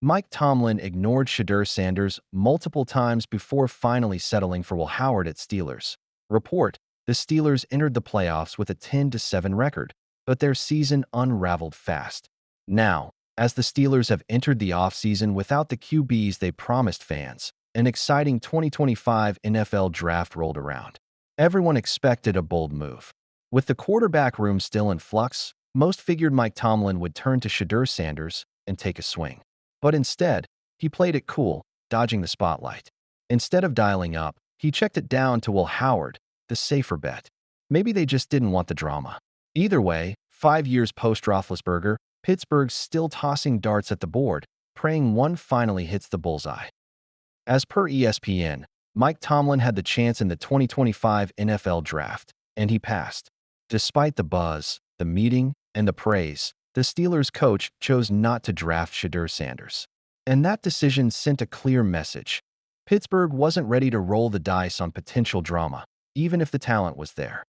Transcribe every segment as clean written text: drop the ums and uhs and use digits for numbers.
Mike Tomlin ignored Shedeur Sanders multiple times before finally settling for Will Howard at Steelers. Report: the Steelers entered the playoffs with a 10-7 record, but their season unraveled fast. Now, as the Steelers have entered the offseason without the QBs they promised fans, an exciting 2025 NFL draft rolled around. Everyone expected a bold move. With the quarterback room still in flux, most figured Mike Tomlin would turn to Shedeur Sanders and take a swing. But instead, he played it cool, dodging the spotlight. Instead of dialing up, he checked it down to Will Howard, the safer bet. Maybe they just didn't want the drama. Either way, 5 years post-Roethlisberger, Pittsburgh's still tossing darts at the board, praying one finally hits the bullseye. As per ESPN, Mike Tomlin had the chance in the 2025 NFL Draft, and he passed. Despite the buzz, the meeting, and the praise, the Steelers' coach chose not to draft Shedeur Sanders. And that decision sent a clear message. Pittsburgh wasn't ready to roll the dice on potential drama, even if the talent was there.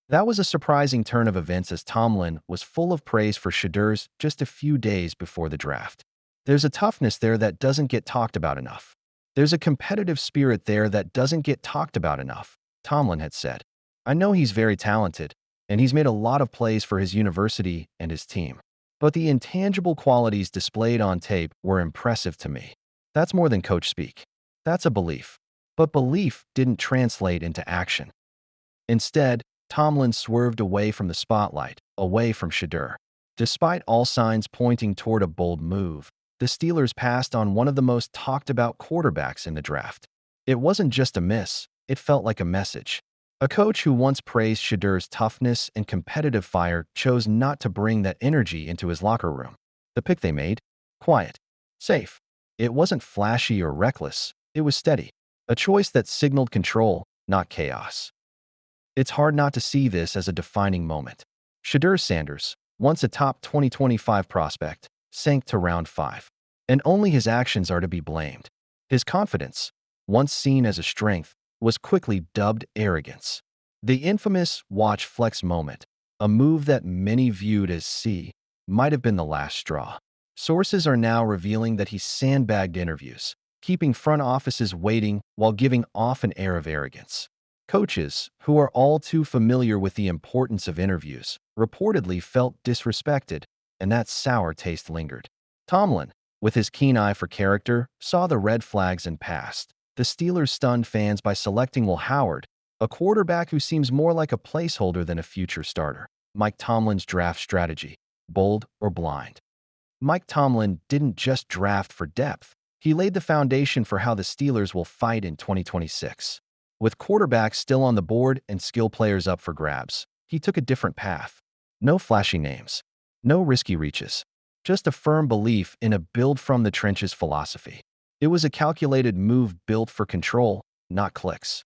That was a surprising turn of events as Tomlin was full of praise for Shedeur's just a few days before the draft. There's a toughness there that doesn't get talked about enough. There's a competitive spirit there that doesn't get talked about enough, Tomlin had said. I know he's very talented, and he's made a lot of plays for his university and his team. But the intangible qualities displayed on tape were impressive to me. That's more than coach speak. That's a belief. But belief didn't translate into action. Instead, Tomlin swerved away from the spotlight, away from Shedeur. Despite all signs pointing toward a bold move, the Steelers passed on one of the most talked-about quarterbacks in the draft. It wasn't just a miss, it felt like a message. A coach who once praised Shedeur's toughness and competitive fire chose not to bring that energy into his locker room. The pick they made? Quiet. Safe. It wasn't flashy or reckless, it was steady. A choice that signaled control, not chaos. It's hard not to see this as a defining moment. Shedeur Sanders, once a top 2025 prospect, sank to round 5. And only his actions are to be blamed. His confidence, once seen as a strength, was quickly dubbed arrogance. The infamous watch flex moment, a move that many viewed as might have been the last straw. Sources are now revealing that he sandbagged interviews, keeping front offices waiting while giving off an air of arrogance. Coaches, who are all too familiar with the importance of interviews, reportedly felt disrespected, and that sour taste lingered. Tomlin, with his keen eye for character, saw the red flags and passed. The Steelers stunned fans by selecting Will Howard, a quarterback who seems more like a placeholder than a future starter. Mike Tomlin's draft strategy: bold or blind. Mike Tomlin didn't just draft for depth. He laid the foundation for how the Steelers will fight in 2026. With quarterbacks still on the board and skill players up for grabs, he took a different path. No flashy names. No risky reaches. Just a firm belief in a build-from-the-trenches philosophy. It was a calculated move built for control, not clicks.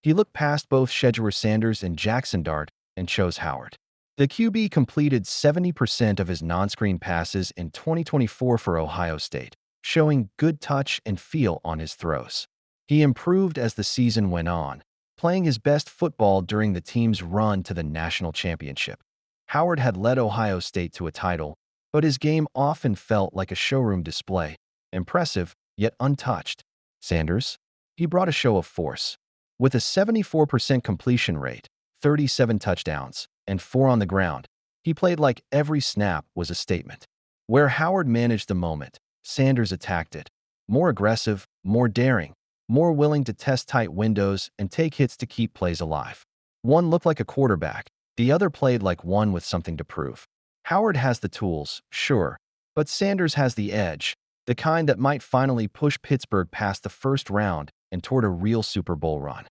He looked past both Shedeur Sanders and Jackson Dart and chose Howard. The QB completed 70% of his non-screen passes in 2024 for Ohio State, showing good touch and feel on his throws. He improved as the season went on, playing his best football during the team's run to the national championship. Howard had led Ohio State to a title, but his game often felt like a showroom display, impressive, yet untouched. Sanders? He brought a show of force. With a 74% completion rate, 37 touchdowns, and 4 on the ground, he played like every snap was a statement. Where Howard managed the moment, Sanders attacked it. More aggressive, more daring, more willing to test tight windows and take hits to keep plays alive. One looked like a quarterback, the other played like one with something to prove. Howard has the tools, sure, but Sanders has the edge, the kind that might finally push Pittsburgh past the first round and toward a real Super Bowl run.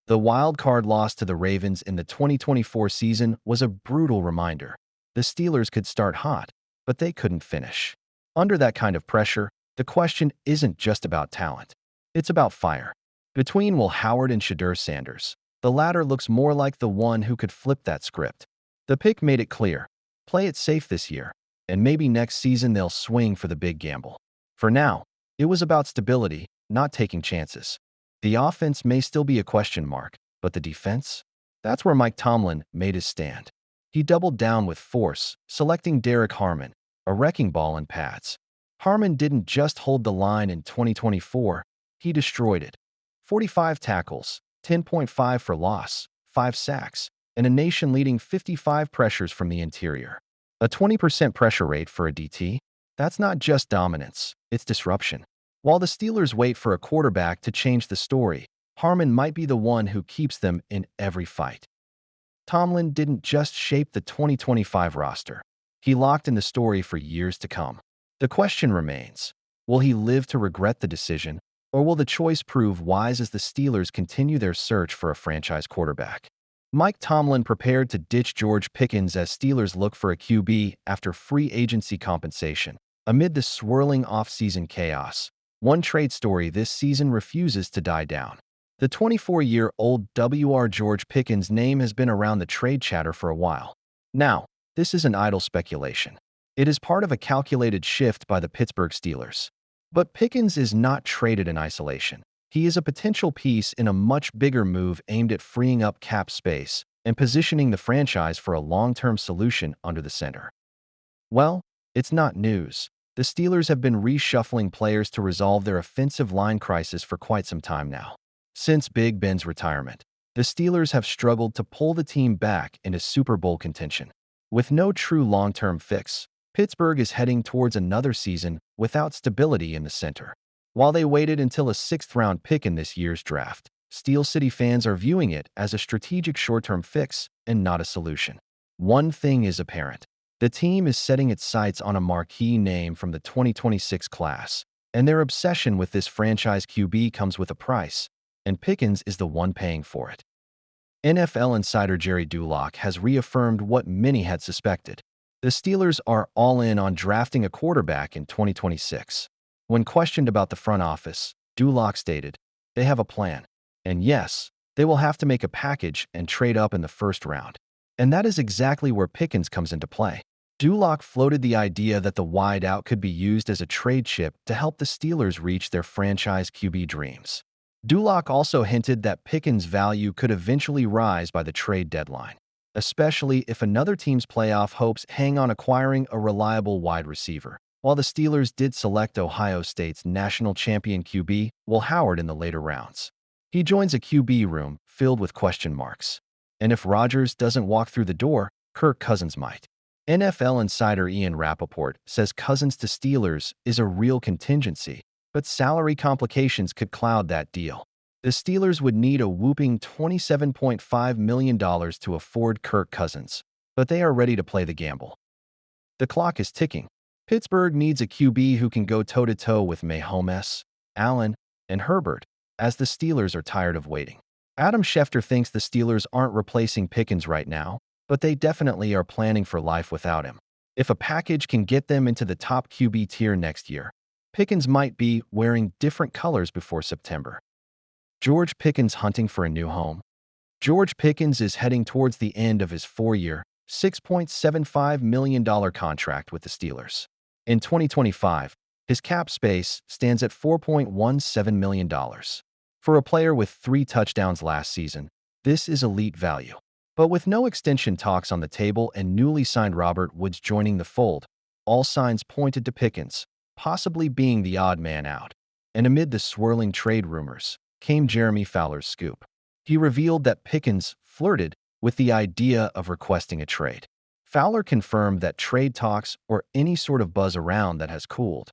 The wild card loss to the Ravens in the 2024 season was a brutal reminder. The Steelers could start hot, but they couldn't finish. Under that kind of pressure, the question isn't just about talent. It's about fire. Between Will Howard and Shedeur Sanders, the latter looks more like the one who could flip that script. The pick made it clear. Play it safe this year, and maybe next season they'll swing for the big gamble. For now, it was about stability, not taking chances. The offense may still be a question mark, but the defense? That's where Mike Tomlin made his stand. He doubled down with force, selecting Harmon, a wrecking ball in pads. Harmon didn't just hold the line in 2024, he destroyed it. 45 tackles, 10.5 for loss, 5 sacks, and a nation-leading 55 pressures from the interior. A 20% pressure rate for a DT? That's not just dominance, it's disruption. While the Steelers wait for a quarterback to change the story, Harmon might be the one who keeps them in every fight. Tomlin didn't just shape the 2025 roster. He locked in the story for years to come. The question remains, will he live to regret the decision, or will the choice prove wise as the Steelers continue their search for a franchise quarterback? Mike Tomlin prepared to ditch George Pickens as Steelers look for a QB after free agency compensation. Amid the swirling offseason chaos, one trade story this season refuses to die down. The 24-year-old George Pickens' name has been around the trade chatter for a while. Now, this isn't idle speculation. It is part of a calculated shift by the Pittsburgh Steelers. But Pickens is not traded in isolation. He is a potential piece in a much bigger move aimed at freeing up cap space and positioning the franchise for a long-term solution under the center. Well, it's not news. The Steelers have been reshuffling players to resolve their offensive line crisis for quite some time now. Since Big Ben's retirement, the Steelers have struggled to pull the team back into Super Bowl contention. With no true long-term fix, Pittsburgh is heading towards another season without stability in the center. While they waited until a sixth-round pick in this year's draft, Steel City fans are viewing it as a strategic short-term fix and not a solution. One thing is apparent. The team is setting its sights on a marquee name from the 2026 class, and their obsession with this franchise QB comes with a price, and Pickens is the one paying for it. NFL insider Jerry Dulac has reaffirmed what many had suspected. The Steelers are all in on drafting a quarterback in 2026. When questioned about the front office, Dulac stated, "They have a plan. And yes, they will have to make a package and trade up in the first round." And that is exactly where Pickens comes into play. Dulac floated the idea that the wideout could be used as a trade chip to help the Steelers reach their franchise QB dreams. Dulac also hinted that Pickens' value could eventually rise by the trade deadline, especially if another team's playoff hopes hang on acquiring a reliable wide receiver. While the Steelers did select Ohio State's national champion QB, Will Howard, in the later rounds. He joins a QB room filled with question marks. And if Rodgers doesn't walk through the door, Kirk Cousins might. NFL insider Ian Rappaport says Cousins to Steelers is a real contingency, but salary complications could cloud that deal. The Steelers would need a whopping $27.5 million to afford Kirk Cousins, but they are ready to play the gamble. The clock is ticking. Pittsburgh needs a QB who can go toe-to-toe with Mahomes, Allen, and Herbert, as the Steelers are tired of waiting. Adam Schefter thinks the Steelers aren't replacing Pickens right now, but they definitely are planning for life without him. If a package can get them into the top QB tier next year, Pickens might be wearing different colors before September. George Pickens hunting for a new home. George Pickens is heading towards the end of his 4-year, $6.75 million contract with the Steelers. In 2025, his cap space stands at $4.17 million. For a player with 3 touchdowns last season, this is elite value. But with no extension talks on the table and newly signed Robert Woods joining the fold, all signs pointed to Pickens possibly being the odd man out. And amid the swirling trade rumors came Jeremy Fowler's scoop. He revealed that Pickens flirted with the idea of requesting a trade. Fowler confirmed that trade talks or any sort of buzz around that has cooled.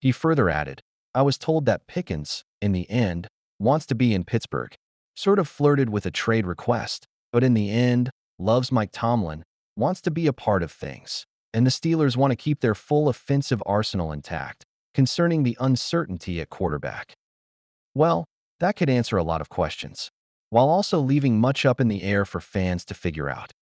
He further added, "I was told that Pickens, in the end, wants to be in Pittsburgh. Sort of flirted with a trade request, but in the end, loves Mike Tomlin, wants to be a part of things. And the Steelers want to keep their full offensive arsenal intact, concerning the uncertainty at quarterback." Well, that could answer a lot of questions, while also leaving much up in the air for fans to figure out.